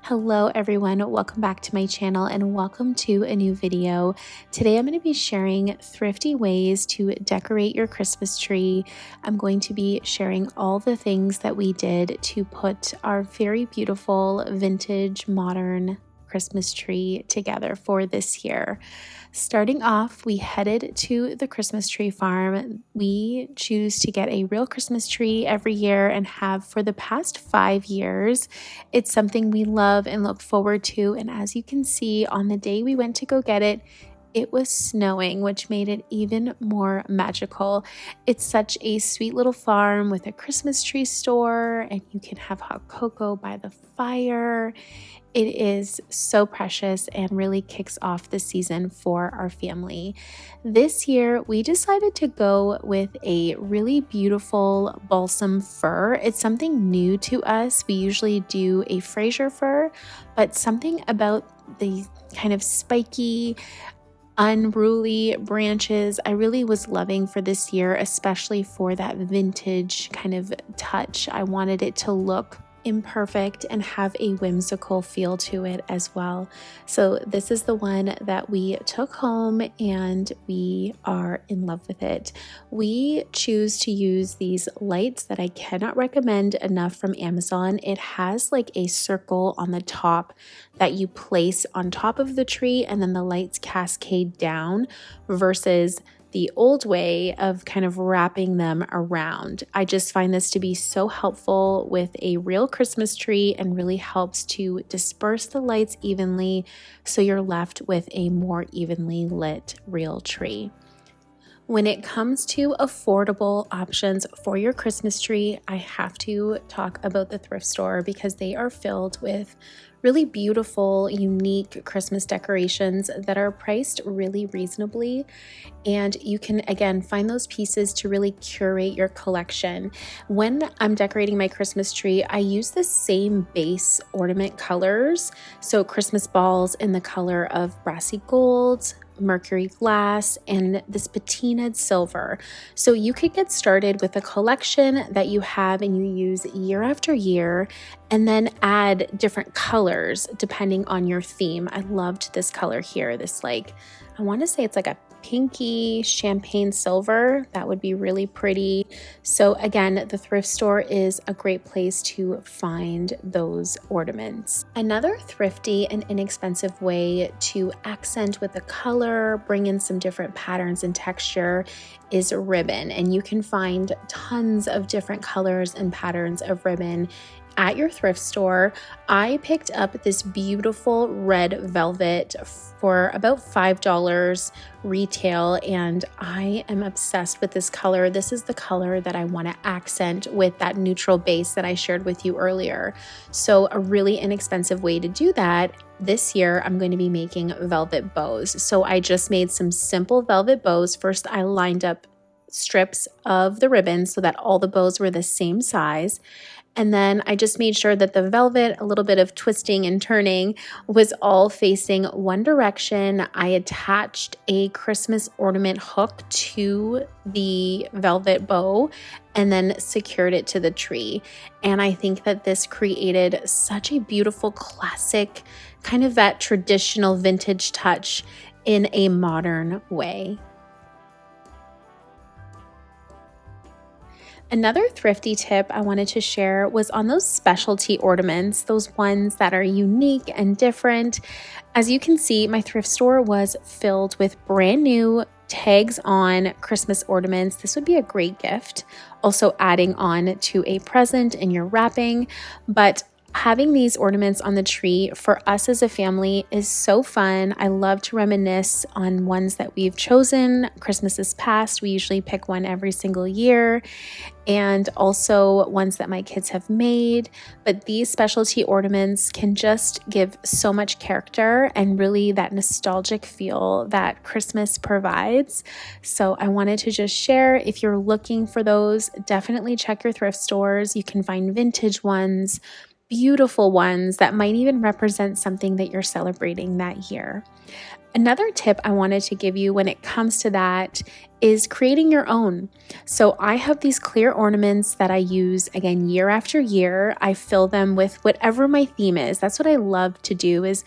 Hello everyone, welcome back to my channel and welcome to a new video. Today I'm going to be sharing thrifty ways to decorate your Christmas tree. I'm going to be sharing all the things that we did to put our very beautiful vintage modern Christmas tree together for this year. Starting off, we headed to the Christmas tree farm. We choose to get a real Christmas tree every year and have for the past 5 years. It's something we love and look forward to. And as you can see, on the day we went to go get it, it was snowing, which made it even more magical. It's such a sweet little farm with a Christmas tree store, and you can have hot cocoa by the fire. It is so precious and really kicks off the season for our family. This year, we decided to go with a really beautiful balsam fir. It's something new to us. We usually do a Fraser fir, but something about the kind of spiky, unruly branches I really was loving for this year, especially for that vintage kind of touch. I wanted it to look imperfect and have a whimsical feel to it as well. So this is the one that we took home and we are in love with it. We choose to use these lights that I cannot recommend enough from Amazon. It has like a circle on the top that you place on top of the tree and then the lights cascade down versus the old way of kind of wrapping them around. I just find this to be so helpful with a real Christmas tree and really helps to disperse the lights evenly so you're left with a more evenly lit real tree. When it comes to affordable options for your Christmas tree, I have to talk about the thrift store because they are filled with really beautiful, unique Christmas decorations that are priced really reasonably. And you can, again, find those pieces to really curate your collection. When I'm decorating my Christmas tree, I use the same base ornament colors. So Christmas balls in the color of brassy gold, mercury glass, and this patinaed silver. So you could get started with a collection that you have and you use year after year, and then add different colors depending on your theme. I loved this color here, this I want to say it's like a pinky champagne silver. That would be really pretty. So again, the thrift store is a great place to find those ornaments. Another thrifty and inexpensive way to accent with the color, bring in some different patterns and texture is ribbon. And you can find tons of different colors and patterns of ribbon at your thrift store. I picked up this beautiful red velvet for about $5 retail, and I am obsessed with this color. This is the color that I want to accent with that neutral base that I shared with you earlier. So a really inexpensive way to do that. This year, I'm going to be making velvet bows. So I just made some simple velvet bows. First, I lined up strips of the ribbon so that all the bows were the same size. And then I just made sure that the velvet, a little bit of twisting and turning, was all facing one direction. I attached a Christmas ornament hook to the velvet bow and then secured it to the tree. And I think that this created such a beautiful classic, kind of that traditional vintage touch in a modern way. Another thrifty tip I wanted to share was on those specialty ornaments, those ones that are unique and different. As you can see, my thrift store was filled with brand new tags on Christmas ornaments. This would be a great gift. Also adding on to a present in your wrapping, but having these ornaments on the tree for us as a family is so fun. I love to reminisce on ones that we've chosen. Christmases past, we usually pick one every single year, and also ones that my kids have made. But these specialty ornaments can just give so much character and really that nostalgic feel that Christmas provides. So I wanted to just share, if you're looking for those, definitely check your thrift stores. You can find vintage ones, beautiful ones that might even represent something that you're celebrating that year. Another tip I wanted to give you when it comes to that is creating your own. So I have these clear ornaments that I use again year after year. I fill them with whatever my theme is. That's what I love to do, is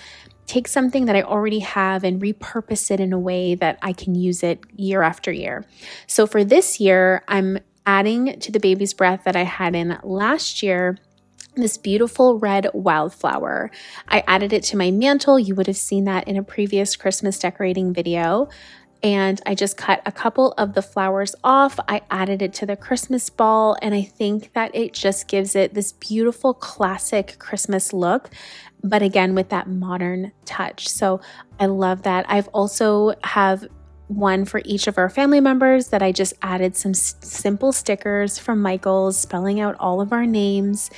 take something that I already have and repurpose it in a way that I can use it year after year. So for this year, I'm adding to the baby's breath that I had in last year this beautiful red wildflower. I added it to my mantle. You would have seen that in a previous Christmas decorating video. And I just cut a couple of the flowers off. I added it to the Christmas ball, and I think that it just gives it this beautiful classic Christmas look, but again with that modern touch. So I love that. I've also have one for each of our family members that I just added some simple stickers from Michael's spelling out all of our names.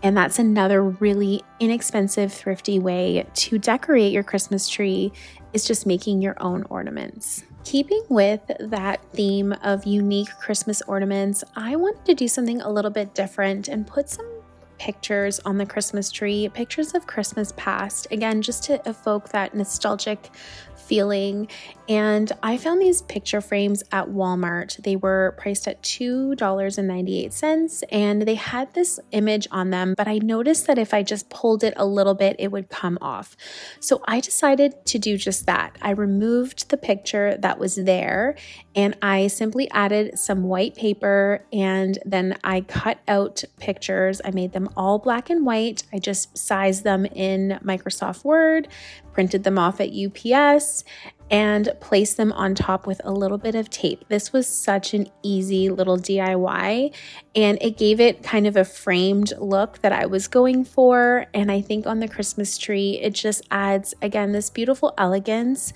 And that's another really inexpensive, thrifty way to decorate your Christmas tree, is just making your own ornaments. Keeping with that theme of unique Christmas ornaments, I wanted to do something a little bit different and put some pictures on the Christmas tree, pictures of Christmas past, again, just to evoke that nostalgic feeling. And I found these picture frames at Walmart. They were priced at $2.98, and they had this image on them, but I noticed that if I just pulled it a little bit, it would come off. So I decided to do just that. I removed the picture that was there, and I simply added some white paper, and then I cut out pictures. I made them all black and white. I just sized them in Microsoft Word, printed them off at UPS, and placed them on top with a little bit of tape. This was such an easy little DIY, and it gave it kind of a framed look that I was going for. And I think on the Christmas tree, it just adds, again, this beautiful elegance,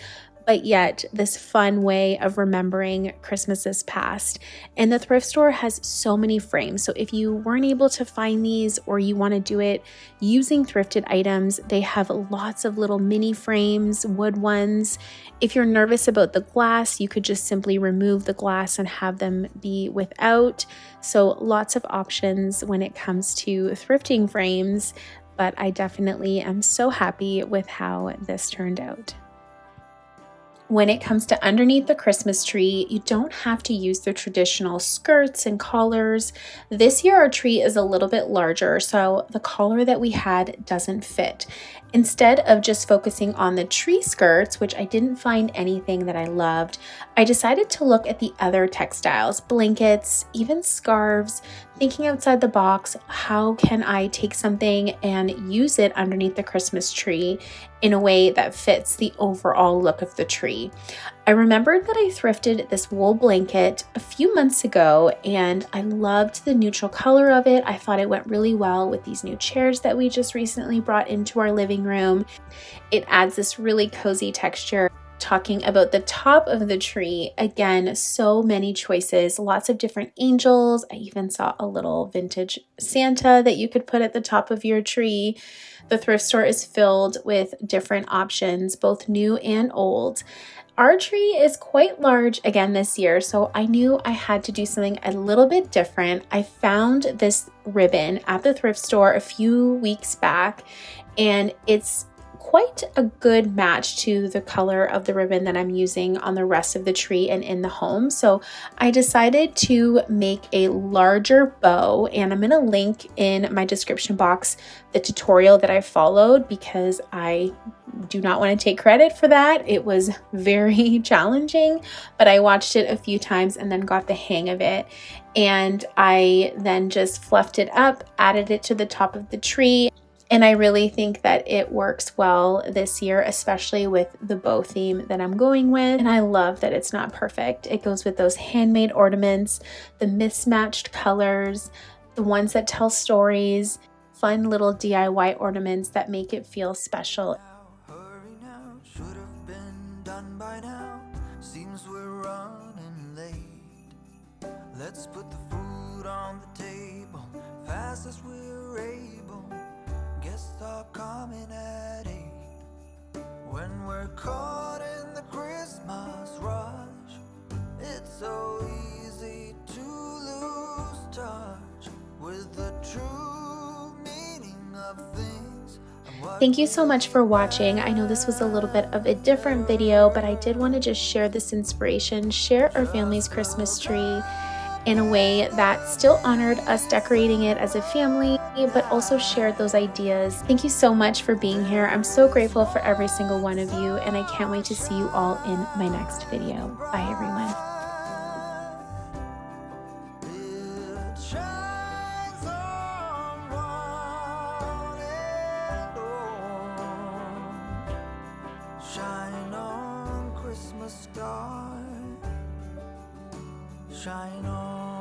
but yet this fun way of remembering Christmases past. And the thrift store has so many frames. So if you weren't able to find these, or you want to do it using thrifted items, they have lots of little mini frames, wood ones. If you're nervous about the glass, you could just simply remove the glass and have them be without. So lots of options when it comes to thrifting frames, but I definitely am so happy with how this turned out. When it comes to underneath the Christmas tree, you don't have to use the traditional skirts and collars. This year our tree is a little bit larger, so the collar that we had doesn't fit. Instead of just focusing on the tree skirts, which I didn't find anything that I loved, I decided to look at the other textiles, blankets, even scarves, thinking outside the box. How can I take something and use it underneath the Christmas tree in a way that fits the overall look of the tree? I remembered that I thrifted this wool blanket a few months ago, and I loved the neutral color of it. I thought it went really well with these new chairs that we just recently brought into our living room. It adds this really cozy texture. Talking about the top of the tree, again, so many choices, lots of different angels. I even saw a little vintage Santa that you could put at the top of your tree. The thrift store is filled with different options, both new and old. Our tree is quite large again this year, so I knew I had to do something a little bit different. I found this ribbon at the thrift store a few weeks back, and it's quite a good match to the color of the ribbon that I'm using on the rest of the tree and in the home. So I decided to make a larger bow, and I'm going to link in my description box the tutorial that I followed, because I do not want to take credit for that. It was very challenging, but I watched it a few times and then got the hang of it. And I then just fluffed it up, added it to the top of the tree. And I really think that it works well this year, especially with the bow theme that I'm going with. And I love that it's not perfect. It goes with those handmade ornaments, the mismatched colors, the ones that tell stories, fun little DIY ornaments that make it feel special. Hurry now, should have been done by now. Seems we're running late. Let's put the food on the table, fast as we're able. Guests are coming at 8. When we're caught in the Christmas rush, it's so easy to lose touch with the true meaning of things. A Thank you so much for watching. I know this was a little bit of a different video, but I did want to just share this inspiration, share our family's Christmas tree in a way that still honored us decorating it as a family, but also shared those ideas. Thank you so much for being here. I'm so grateful for every single one of you, and I can't wait to see you all in my next video. Bye, everyone. It shines on one and all. Shine on, Christmas star. Shine on.